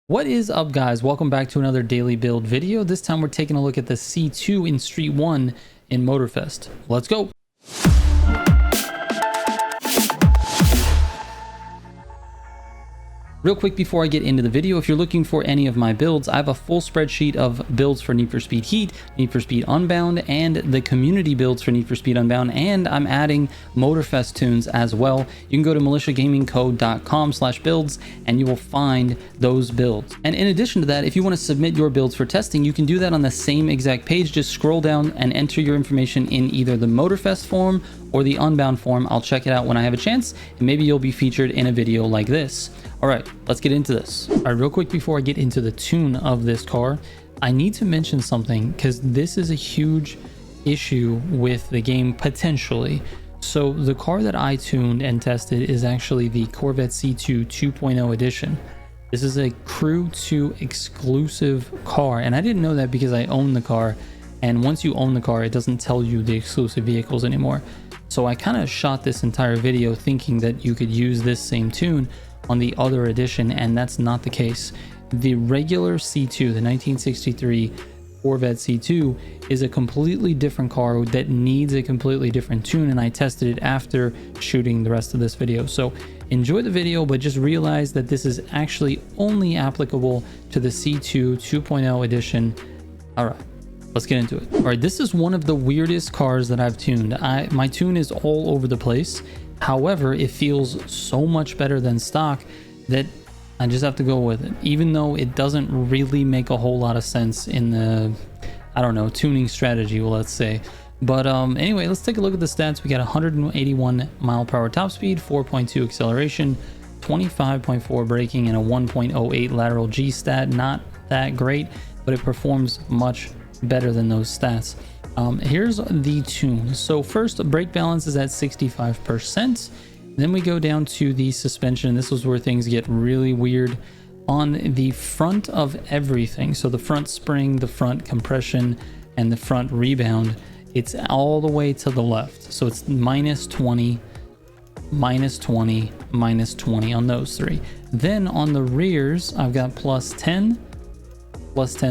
What is up, guys? Welcome back to another daily build video. This time we're taking a look at the C2 in Street 1 in Motorfest. Let's go. Real quick before I get into the video, if you're looking for any of my builds, I have a full spreadsheet of builds for Need for Speed Heat, Need for Speed Unbound, and the community builds for Need for Speed Unbound, and I'm adding Motorfest tunes as well. You can go to militiagamingcode.com/builds and you will find those builds. And in addition to that, if you want to submit your builds for testing, you can do that on the same exact page. Just scroll down and enter your information in either the Motorfest form or the Unbound form. I'll check it out when I have a chance, and maybe you'll be featured in a video like this. All right, let's get into this. All right, real quick before I get into the tune of this car, I need to mention something because this is a huge issue with the game potentially. So the car that I tuned and tested is actually the Corvette C2 2.0 edition. This is a Crew 2 exclusive car, and I didn't know that because I own the car, and once you own the car, it doesn't tell you the exclusive vehicles anymore. So I kind of shot this entire video thinking that you could use this same tune on the other edition, and that's not the case. The regular C2, the 1963 Corvette C2, is a completely different car that needs a completely different tune, and I tested it after shooting the rest of this video. So enjoy the video, but just realize that this is actually only applicable to the C2 2.0 edition. All right, let's get into it. All right, this is one of the weirdest cars that I've tuned. My tune is all over the place. However, it feels so much better than stock that I just have to go with it, even though it doesn't really make a whole lot of sense in the, I don't know, tuning strategy, well, let's say. But anyway, let's take a look at the stats. We got 181 mile per hour top speed, 4.2 acceleration, 25.4 braking, and a 1.08 lateral G stat. Not that great, but it performs much better than those stats. Here's the tune. So first, brake balance is at 65%. Then we go down to the suspension. This is where things get really weird. On the front of everything, so the front spring, the front compression, and the front rebound, it's all the way to the left. So it's -20, -20, -20 on those three. Then on the rears, I've got +10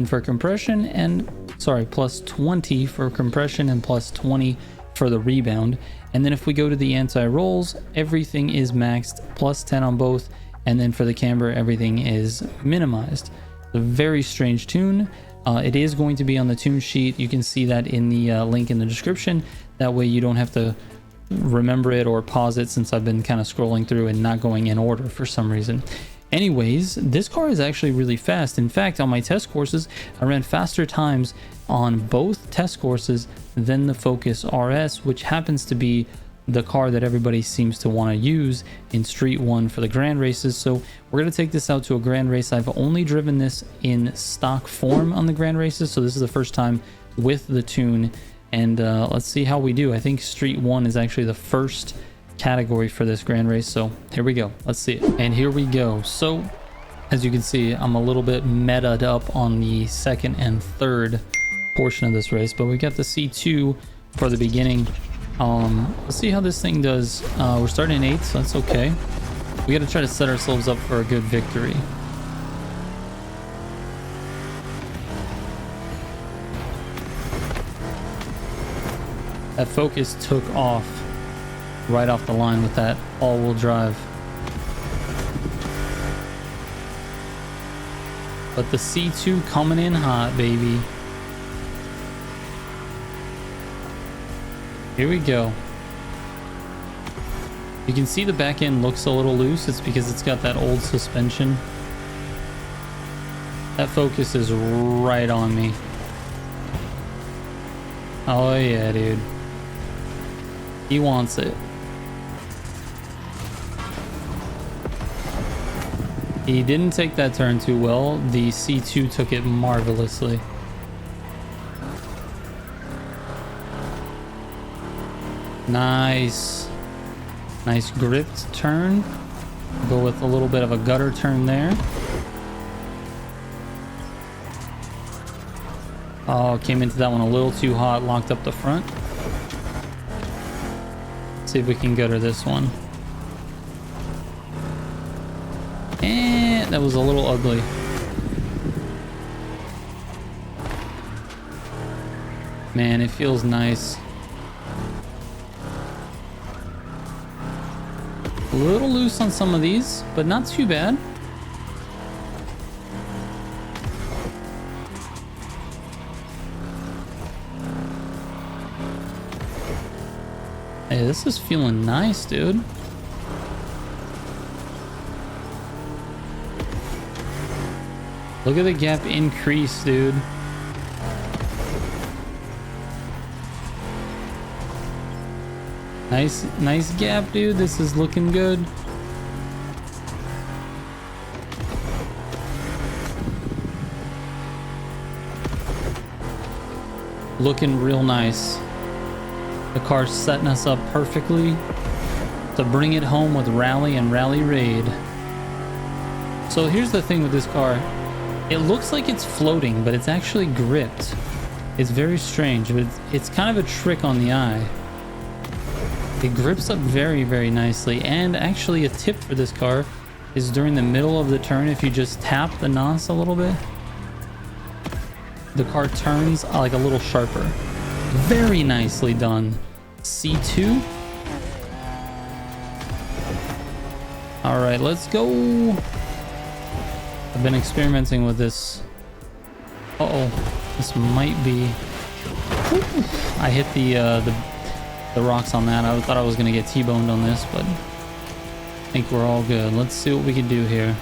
for compression, and +20 for compression and +20 for the rebound. And then if we go to the anti-rolls, everything is maxed, +10 on both, and then for the camber, everything is minimized. A very strange tune. It is going to be on the tune sheet. You can see that in the link in the description. That way you don't have to remember it or pause it, since I've been kind of scrolling through and not going in order for some reason. Anyways, this car is actually really fast. In fact, on my test courses, I ran faster times on both test courses than the Focus RS, which happens to be the car that everybody seems to want to use in Street 1 for the grand races. So we're going to take this out to a grand race. I've only driven this in stock form on the grand races, so this is the first time with the tune, and let's see how we do. I think Street 1 is actually the first category for this grand race, so here we go. Let's see it, and here we go. So as you can see, I'm a little bit meta'd up on the second and third portion of this race, but we got the C2 for the beginning. Let's see how this thing does. We're starting in 8th, so that's okay. We got to try to set ourselves up for a good victory. That Focus took off right off the line with that all-wheel drive. But the C2 coming in hot, baby. Here we go. You can see the back end looks a little loose. It's because it's got that old suspension. That Focus is right on me. Oh yeah, dude. He wants it. He didn't take that turn too well. The C2 took it marvelously. Nice. Nice gripped turn. Go with a little bit of a gutter turn there. Oh, came into that one a little too hot, locked up the front. Let's see if we can gutter this one. And that was a little ugly. Man, it feels nice. A little loose on some of these, but not too bad. Hey, this is feeling nice, dude. Look at the gap increase, dude. Nice gap, dude. This is looking good. Looking real nice. The car's setting us up perfectly to bring it home with Rally and Rally Raid. So here's the thing with this car. It looks like it's floating, but it's actually gripped. It's very strange, but it's kind of a trick on the eye. It grips up very, very nicely. And actually a tip for this car is during the middle of the turn, if you just tap the NOS a little bit, the car turns like a little sharper. Very nicely done. C2. All right, let's go. I've been experimenting with this. Uh-oh, this might be... I hit the rocks on that. I thought I was gonna get T-boned on this, but I think we're all good. Let's see what we can do here.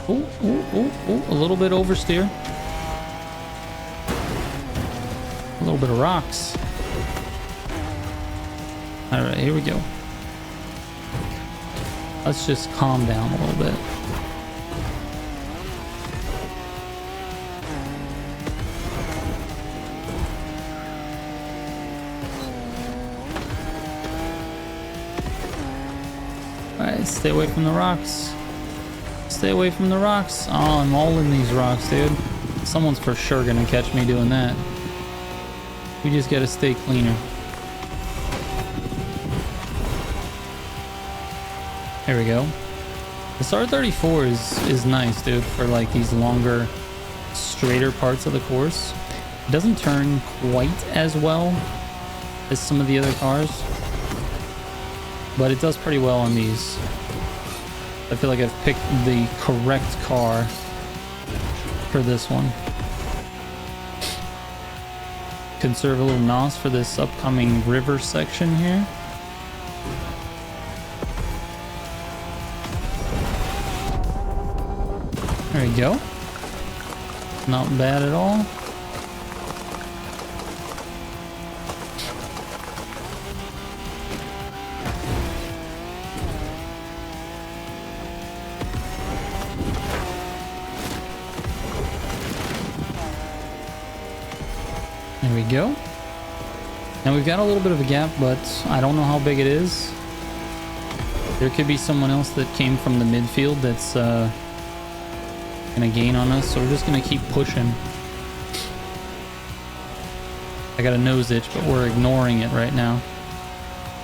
Oh, a little bit oversteer. A little bit of rocks. All right, here we go. Let's just calm down a little bit. All right, stay away from the rocks. Stay away from the rocks. Oh, I'm all in these rocks, dude. Someone's for sure gonna catch me doing that. We just gotta stay cleaner. There we go. This R34 is nice, dude, for like these longer, straighter parts of the course. It doesn't turn quite as well as some of the other cars, but it does pretty well on these. I feel like I've picked the correct car for this one. Conserve a little NOS for this upcoming river section here. There we go. Not bad at all. There we go. Now we've got a little bit of a gap, but I don't know how big it is. There could be someone else that came from the midfield that's gonna gain on us, so we're just gonna keep pushing. I got a nose itch, but we're ignoring it right now.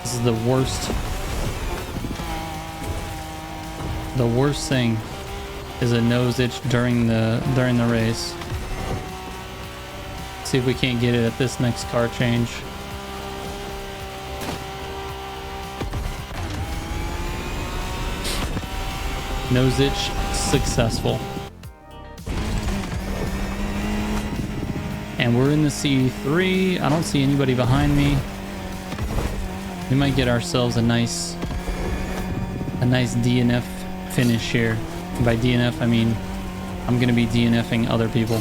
This is the worst. The worst thing is a nose itch during the race. See if we can't get it at this next car change. Nose itch successful. And we're in the C3. I don't see anybody behind me. We might get ourselves a nice DNF finish here. And by DNF, I mean I'm gonna be DNFing other people.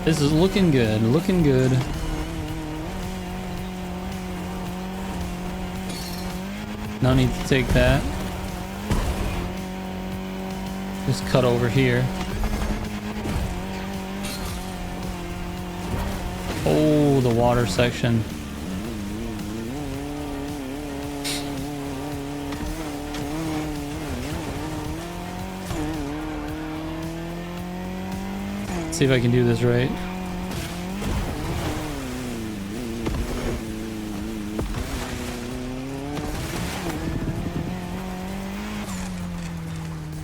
This is looking good, looking good. No need to take that. Just cut over here. Oh, the water section. Let's see if I can do this right.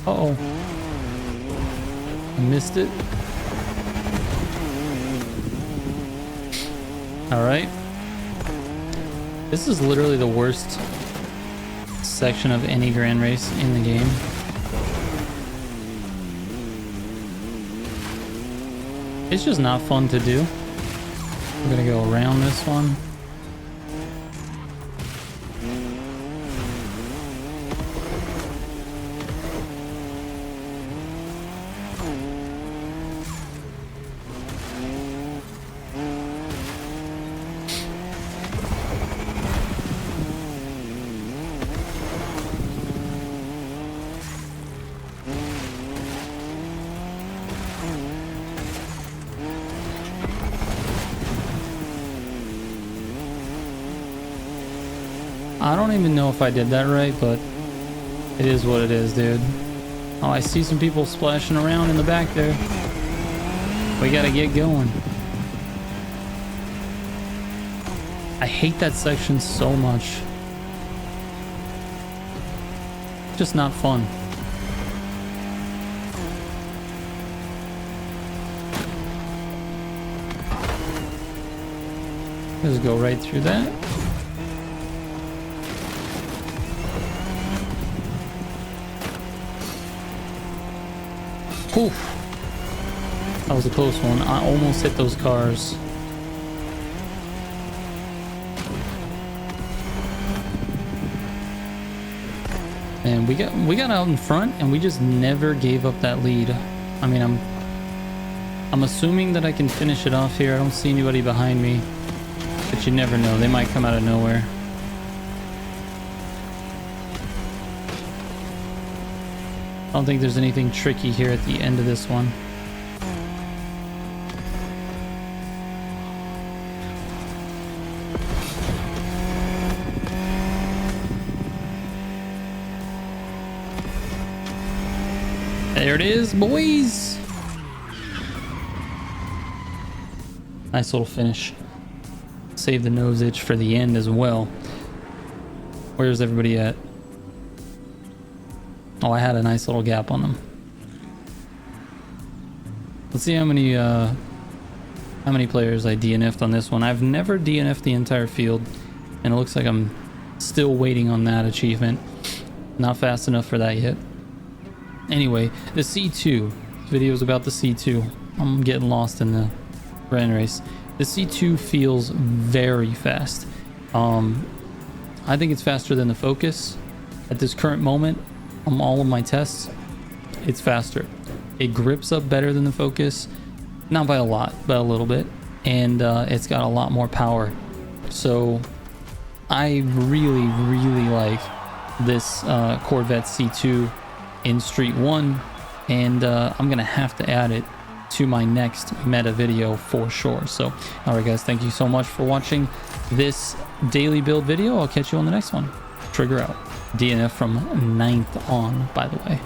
Uh-oh. I missed it. Alright. This is literally the worst section of any grand race in the game. It's just not fun to do. I'm gonna go around this one. I don't even know if I did that right, but it is what it is, dude. Oh, I see some people splashing around in the back there. We gotta get going. I hate that section so much. Just not fun. Just go right through that. Oof. That was a close one. I almost hit those cars. And we got out in front and we just never gave up that lead. I mean, I'm assuming that I can finish it off here. I don't see anybody behind me, but you never know. They might come out of nowhere. I don't think there's anything tricky here at the end of this one. There it is, boys. Nice little finish. Save the nose itch for the end as well. Where's everybody at? Oh, I had a nice little gap on them. Let's see how many players I DNF'd on this one. I've never DNF'd the entire field, and it looks like I'm still waiting on that achievement. Not fast enough for that yet. Anyway, the C2. This video is about the C2. I'm getting lost in the grand race. The C2 feels very fast. I think it's faster than the Focus at this current moment. On all of my tests, it's faster. It grips up better than the Focus, not by a lot, but a little bit, and it's got a lot more power. So I really like this Corvette C2 in Street 1, and I'm gonna have to add it to my next meta video for sure. So all right guys, thank you so much for watching this daily build video. I'll catch you on the next one. Trigger out. DNF from 9th on, by the way.